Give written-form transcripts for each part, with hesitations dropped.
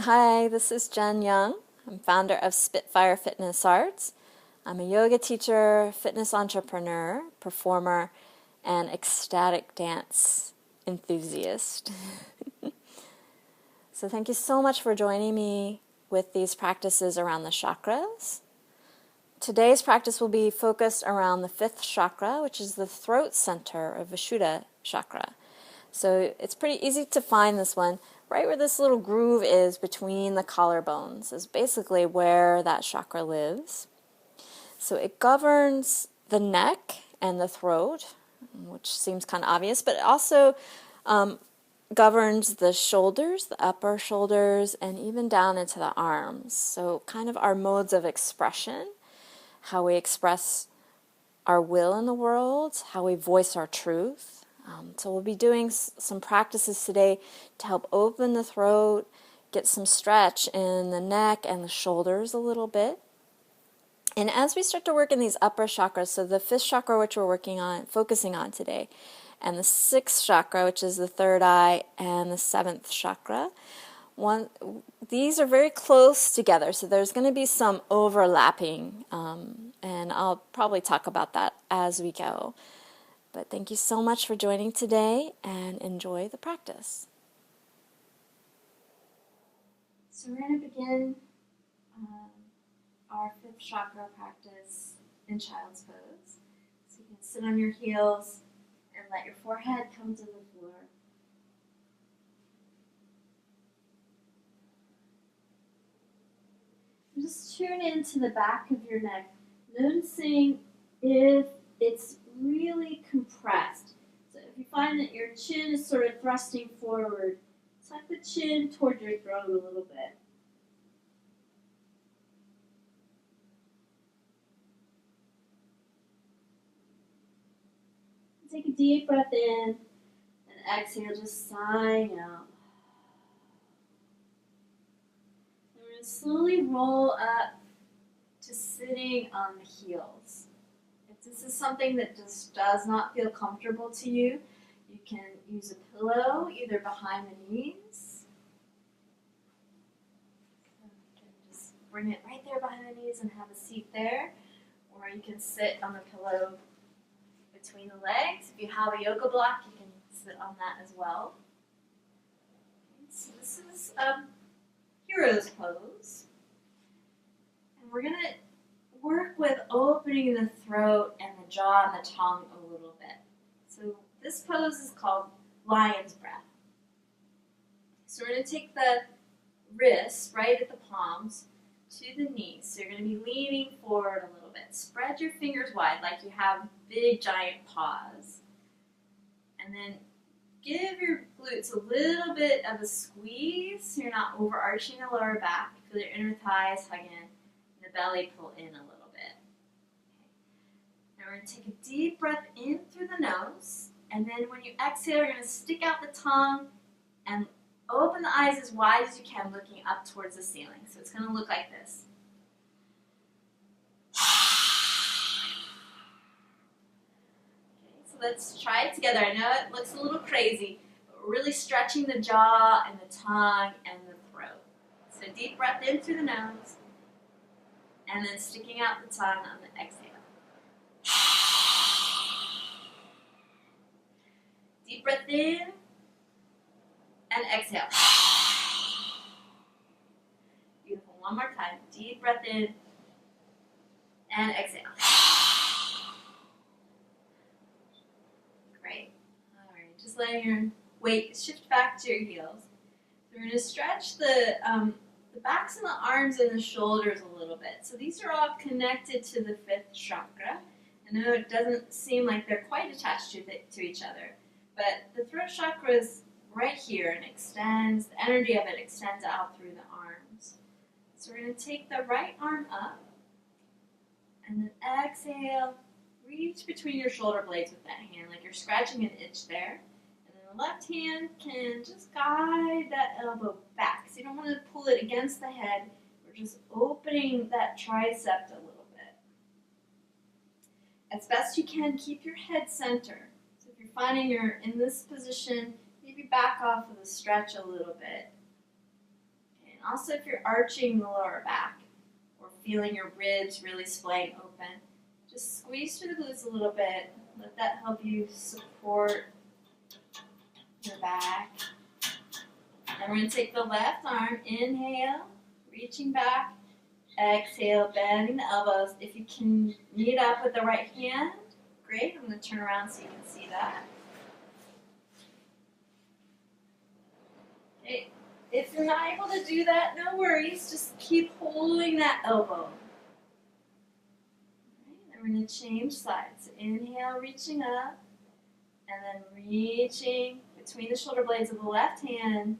Hi, this is Jen Young. I'm founder of Spitfire Fitness Arts. I'm a yoga teacher, fitness entrepreneur, performer, and ecstatic dance enthusiast. So thank you so much for joining me with these practices around the chakras. Today's practice will be focused around the fifth chakra, which is the throat center of Vishuddha chakra. So it's pretty easy to find this one. Right where this little groove is between the collarbones is basically where that chakra lives. So it governs the neck and the throat, which seems kind of obvious, but it also governs the shoulders, the upper shoulders, and even down into the arms. So kind of our modes of expression, how we express our will in the world, how we voice our truth. So we'll be doing some practices today to help open the throat, get some stretch in the neck and the shoulders a little bit. And as we start to work in these upper chakras, so the fifth chakra, which we're focusing on today, and the sixth chakra, which is the third eye, and the seventh chakra, these are very close together, so there's going to be some overlapping, and I'll probably talk about that as we go. But thank you so much for joining today, and enjoy the practice. So we're going to begin our fifth chakra practice in child's pose. So you can sit on your heels and let your forehead come to the floor. Just tune into the back of your neck, noticing if it's really compressed. So if you find that your chin is sort of thrusting forward, tuck the chin toward your throat a little bit. Take a deep breath in and exhale, just sighing out. And we're going to slowly roll up to sitting on the heels. If this is something that just does not feel comfortable to you, you can use a pillow either behind the knees. You can just bring it right there behind the knees and have a seat there. Or you can sit on the pillow between the legs. If you have a yoga block, you can sit on that as well. So this is hero's pose. And we're going to work with opening the throat and the jaw and the tongue a little bit. So this pose is called lion's breath. So we're going to take the wrists right at the palms to the knees. So you're going to be leaning forward a little bit. Spread your fingers wide like you have big giant paws. And then give your glutes a little bit of a squeeze so you're not overarching the lower back. Feel your inner thighs hug in and the belly pull in a little bit. Okay. Now we're going to take a deep breath in through the nose. And then when you exhale, you're going to stick out the tongue and open the eyes as wide as you can, looking up towards the ceiling. So it's going to look like this. Okay, so let's try it together. I know it looks a little crazy, but we're really stretching the jaw and the tongue and the throat. So deep breath in through the nose, and then sticking out the tongue on the exhale. Deep breath in, and exhale. Beautiful. One more time. Deep breath in and exhale. Great. All right. Just letting your weight shift back to your heels. So we're going to stretch the backs of the arms and the shoulders a little bit. So these are all connected to the fifth chakra. I know it doesn't seem like they're quite attached to each other, but the throat chakra is right here and extends, the energy of it extends out through the arms. So we're going to take the right arm up and then exhale, reach between your shoulder blades with that hand like you're scratching an itch there. And then the left hand can just guide that elbow back. So you don't want to pull it against the head. We're just opening that tricep a little bit. As best you can, keep your head center. So if you're finding you're in this position, maybe back off with a stretch a little bit. Okay, and also if you're arching the lower back or feeling your ribs really splaying open, just squeeze through the glutes a little bit. Let that help you support your back. And we're going to take the left arm, inhale, reaching back, exhale, bending the elbows. If you can meet up with the right hand, great. I'm going to turn around so you can see that. Okay. If you're not able to do that, no worries. Just keep holding that elbow. Then we're going to change sides. So inhale, reaching up, and then reaching between the shoulder blades of the left hand,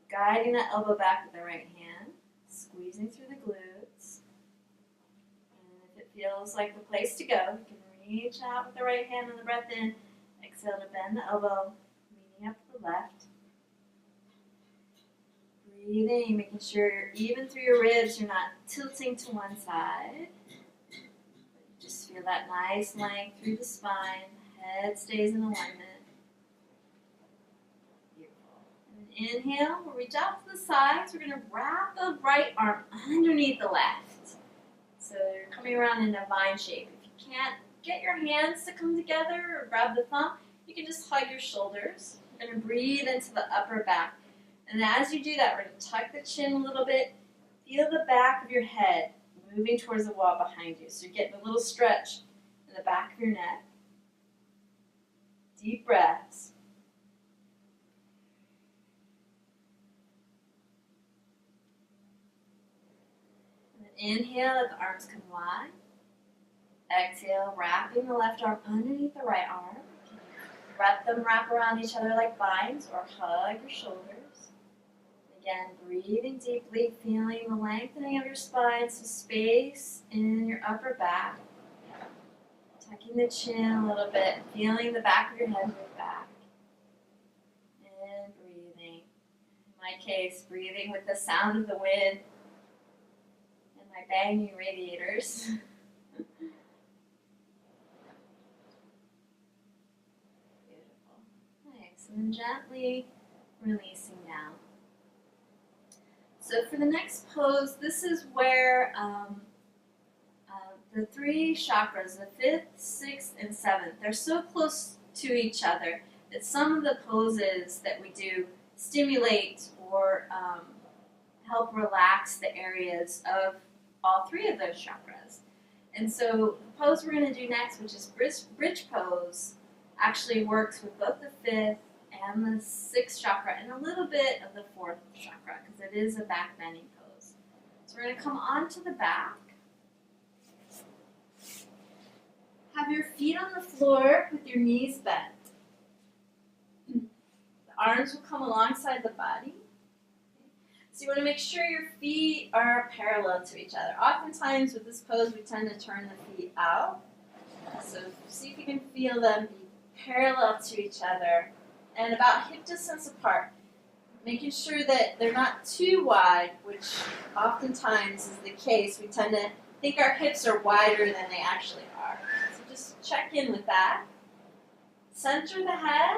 guiding that elbow back with the right hand, squeezing through the glutes. And if it feels like the place to go, you can reach out with the right hand on the breath in. Exhale to bend the elbow, leaning up to the left. Breathing, making sure you're even through your ribs, you're not tilting to one side. Just feel that nice length through the spine. Head stays in alignment. Inhale, we'll reach out to the sides. We're going to wrap the right arm underneath the left. So you're coming around in a vine shape. If you can't get your hands to come together or grab the thumb, you can just hug your shoulders. We're going to breathe into the upper back. And as you do that, we're going to tuck the chin a little bit. Feel the back of your head moving towards the wall behind you. So you're getting a little stretch in the back of your neck. Deep breaths. Inhale, let the arms come wide. Exhale, wrapping the left arm underneath the right arm. Let them wrap around each other like vines or hug your shoulders. Again, breathing deeply, feeling the lengthening of your spine, some space in your upper back. Tucking the chin a little bit, feeling the back of your head move back. And breathing. In my case, breathing with the sound of the wind. My banging radiators. Beautiful. Nice. And then gently releasing down. So for the next pose, this is where the three chakras, the 5th, 6th, and 7th, they're so close to each other that some of the poses that we do stimulate or help relax the areas of all three of those chakras. And so the pose we're going to do next, which is bridge pose, actually works with both the 5th and the 6th chakra and a little bit of the 4th chakra because it is a back bending pose. So we're going to come onto the back. Have your feet on the floor with your knees bent. The arms will come alongside the body. So you want to make sure your feet are parallel to each other. Oftentimes with this pose, we tend to turn the feet out. So see if you can feel them be parallel to each other and about hip distance apart. Making sure that they're not too wide, which oftentimes is the case. We tend to think our hips are wider than they actually are. So just check in with that. Center the head,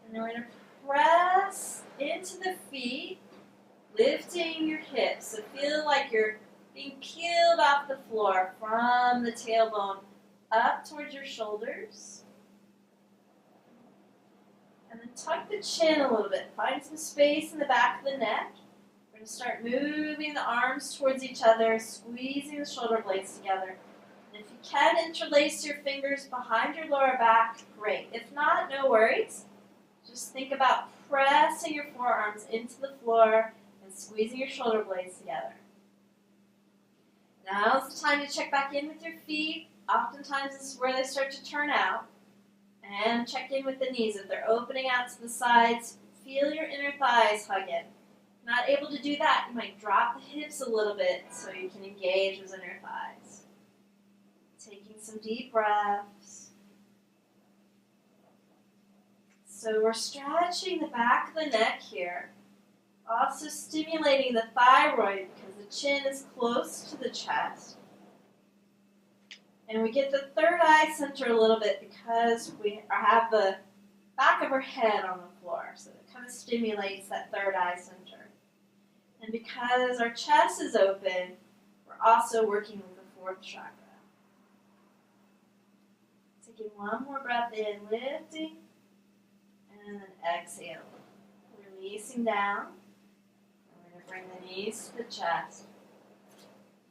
and then we're going to press into the feet. Lifting your hips, so feel like you're being peeled off the floor from the tailbone up towards your shoulders. And then tuck the chin a little bit. Find some space in the back of the neck. We're going to start moving the arms towards each other, squeezing the shoulder blades together. And if you can interlace your fingers behind your lower back, great. If not, no worries. Just think about pressing your forearms into the floor and squeezing your shoulder blades together. Now's the time to check back in with your feet. Oftentimes this is where they start to turn out. And check in with the knees. If they're opening out to the sides, feel your inner thighs hug in. If not able to do that, you might drop the hips a little bit so you can engage those inner thighs. Taking some deep breaths. So we're stretching the back of the neck here. Also stimulating the thyroid because the chin is close to the chest. And we get the third eye center a little bit because we have the back of our head on the floor. So it kind of stimulates that third eye center. And because our chest is open, we're also working with the fourth chakra. Taking one more breath in, lifting, and then exhale. Releasing down. We're going to bring the knees to the chest.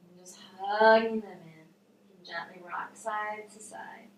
And just hugging them in. You can gently rock side to side.